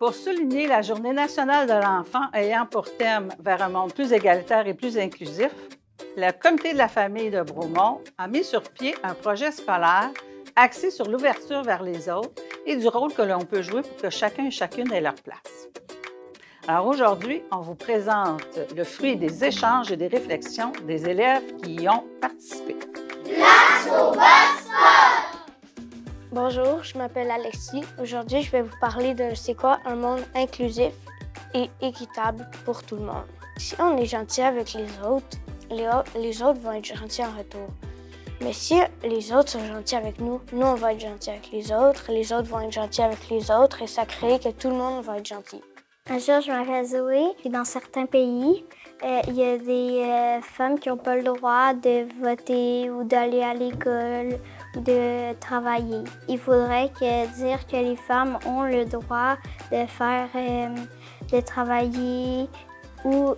Pour souligner la Journée nationale de l'enfant ayant pour thème vers un monde plus égalitaire et plus inclusif, le Comité de la famille de Bromont a mis sur pied un projet scolaire axé sur l'ouverture vers les autres et du rôle que l'on peut jouer pour que chacun et chacune ait leur place. Alors aujourd'hui, on vous présente le fruit des échanges et des réflexions des élèves qui y ont participé. Bonjour, je m'appelle Alexis. Aujourd'hui, je vais vous parler de c'est quoi un monde inclusif et équitable pour tout le monde. Si on est gentil avec les autres vont être gentils en retour. Mais si les autres sont gentils avec nous, nous on va être gentils avec les autres vont être gentils avec les autres et ça crée que tout le monde va être gentil. Bonjour, je m'appelle Zoé. Dans certains pays, il y a des femmes qui n'ont pas le droit de voter ou d'aller à l'école ou de travailler. Il faudrait dire que les femmes ont le droit de faire, de travailler ou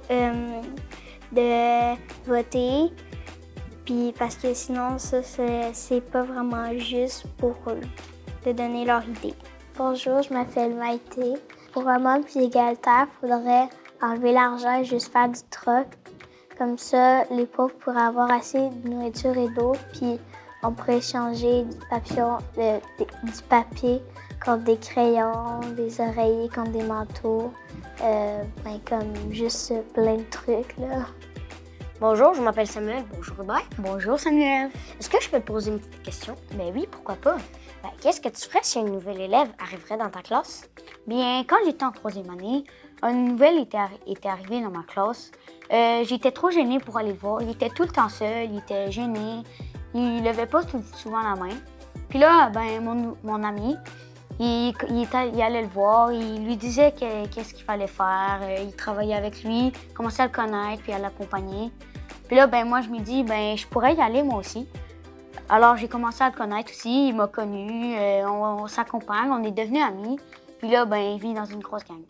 de voter. Puis parce que sinon, ça, c'est pas vraiment juste pour eux de donner leur idée. Bonjour, je m'appelle Maïté. Pour un monde plus égalitaire, il faudrait enlever l'argent et juste faire du troc. Comme ça, les pauvres pourraient avoir assez de nourriture et d'eau, puis on pourrait échanger du papier contre des crayons, des oreillers contre des manteaux, comme juste plein de trucs, là. Bonjour, je m'appelle Samuel. Bonjour Hubert. Bonjour Samuel. Est-ce que je peux te poser une petite question? Ben oui, pourquoi pas? Qu'est-ce que tu ferais si un nouvel élève arriverait dans ta classe? Bien, quand j'étais en 3e année, un nouvel était arrivé dans ma classe. J'étais trop gênée pour aller le voir. Il était tout le temps seul, il était gêné. Il levait pas souvent la main. Puis là, mon ami, il allait le voir, il lui disait qu'est-ce qu'il fallait faire. Il travaillait avec lui, commençait à le connaître puis à l'accompagner. Puis là, moi, je me dis, je pourrais y aller moi aussi. Alors, j'ai commencé à le connaître aussi, il m'a connu, on s'accompagne, on est devenus amis. Puis là, il vit dans une grosse gang.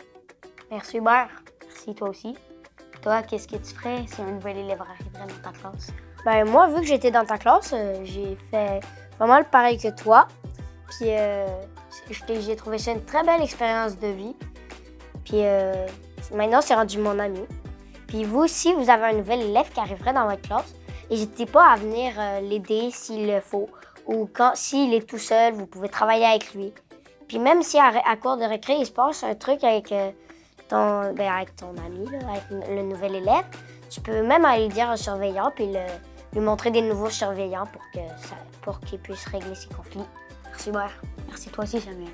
Merci Hubert. Merci toi aussi. Toi, qu'est-ce que tu ferais si un nouvel élève arriverait dans ta classe? Moi, vu que j'étais dans ta classe, j'ai fait pas mal pareil que toi. Puis j'ai trouvé ça une très belle expérience de vie. Puis maintenant, c'est rendu mon ami. Puis vous, si vous avez un nouvel élève qui arriverait dans votre classe, n'hésitez pas à venir l'aider s'il le faut. Ou s'il est tout seul, vous pouvez travailler avec lui. Puis même si à cours de récré, il se passe un truc avec ton ami, là, avec le nouvel élève, tu peux même aller le dire au surveillant puis lui montrer des nouveaux surveillants pour qu'il puisse régler ses conflits. Merci Hubert. Merci toi aussi Samuel.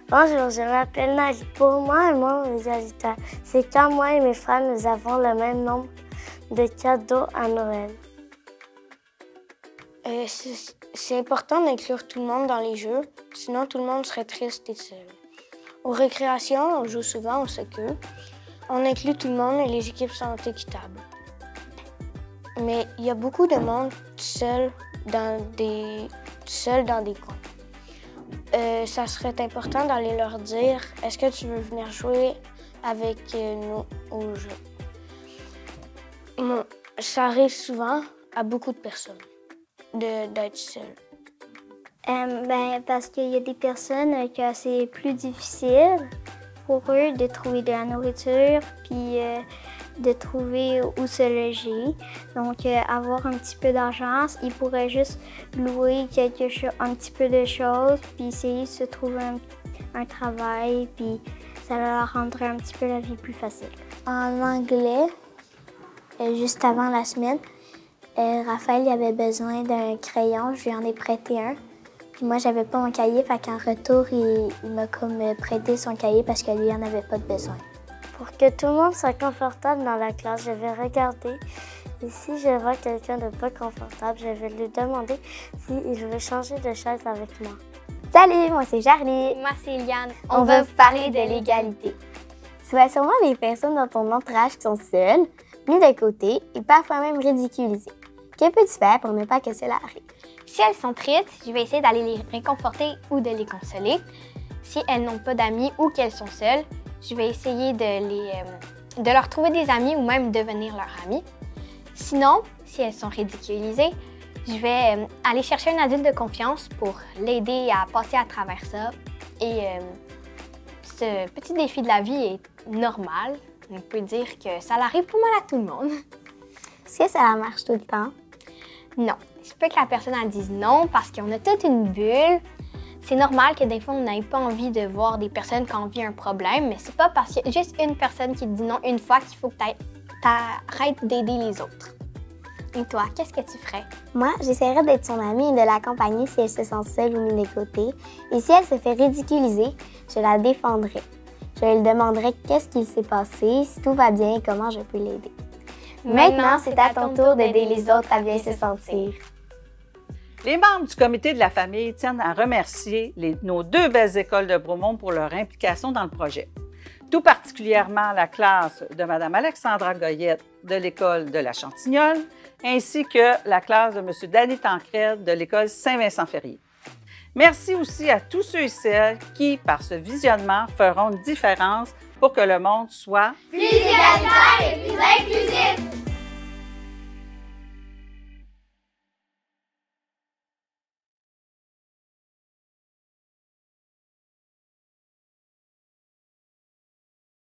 Bonjour, je m'appelle Nadia. Pour moi, un monde égalitaire, c'est quand moi et mes frères, nous avons le même nombre de cadeaux à Noël. C'est important d'inclure tout le monde dans les jeux, sinon tout le monde serait triste et seul. Aux récréations, on joue souvent au soccer. On inclut tout le monde et les équipes sont équitables. Mais il y a beaucoup de monde seul dans des coins. Ça serait important d'aller leur dire « Est-ce que tu veux venir jouer avec nous au jeu? » Ça arrive souvent à beaucoup de personnes d'être seul. Parce qu'il y a des personnes que c'est plus difficile pour eux de trouver de la nourriture puis de trouver où se loger. Donc, avoir un petit peu d'argent, ils pourraient juste louer un petit peu de choses puis essayer de se trouver un travail puis ça leur rendrait un petit peu la vie plus facile. En anglais, juste avant la semaine, Raphaël il avait besoin d'un crayon, je lui en ai prêté un. Puis moi, j'avais pas mon cahier, fait qu'en retour, il m'a prêté son cahier parce que lui, il en avait pas de besoin. Pour que tout le monde soit confortable dans la classe, je vais regarder. Et si je vois quelqu'un de pas confortable, je vais lui demander s'il veut changer de chaise avec moi. Salut, moi c'est Charlie. Moi c'est Liane. On va vous parler de l'égalité. Tu vois sûrement des personnes dans ton entourage qui sont seules, mises de côté et parfois même ridiculisées. Que peux-tu faire pour ne pas que cela arrive? Si elles sont tristes, je vais essayer d'aller les réconforter ou de les consoler. Si elles n'ont pas d'amis ou qu'elles sont seules, je vais essayer de leur trouver des amis ou même devenir leur amie. Sinon, si elles sont ridiculisées, je vais aller chercher un adulte de confiance pour l'aider à passer à travers ça et ce petit défi de la vie est normal. On peut dire que ça arrive pas mal à tout le monde. Est-ce que ça marche tout le temps? Non. Il se peut que la personne elle dise non parce qu'on a toute une bulle. C'est normal que des fois, on n'ait pas envie de voir des personnes qui ont un problème, mais c'est pas parce qu'il y a juste une personne qui te dit non une fois qu'il faut que tu arrêtes d'aider les autres. Et toi, qu'est-ce que tu ferais? Moi, j'essaierais d'être son amie et de l'accompagner si elle se sent seule ou mise de côté. Et si elle se fait ridiculiser, je la défendrai. Je lui demanderai qu'est-ce qu'il s'est passé, si tout va bien et comment je peux l'aider. Maintenant, c'est à ton tour d'aider les autres à bien se sentir. Les membres du comité de la famille tiennent à remercier nos 2 belles écoles de Bromont pour leur implication dans le projet. Tout particulièrement la classe de Mme Alexandra Goyette de l'école de la Chantignole, ainsi que la classe de M. Danny Tancred de l'école Saint-Vincent-Ferrier. Merci aussi à tous ceux et celles qui, par ce visionnement, feront une différence pour que le monde soit plus égalitaire et plus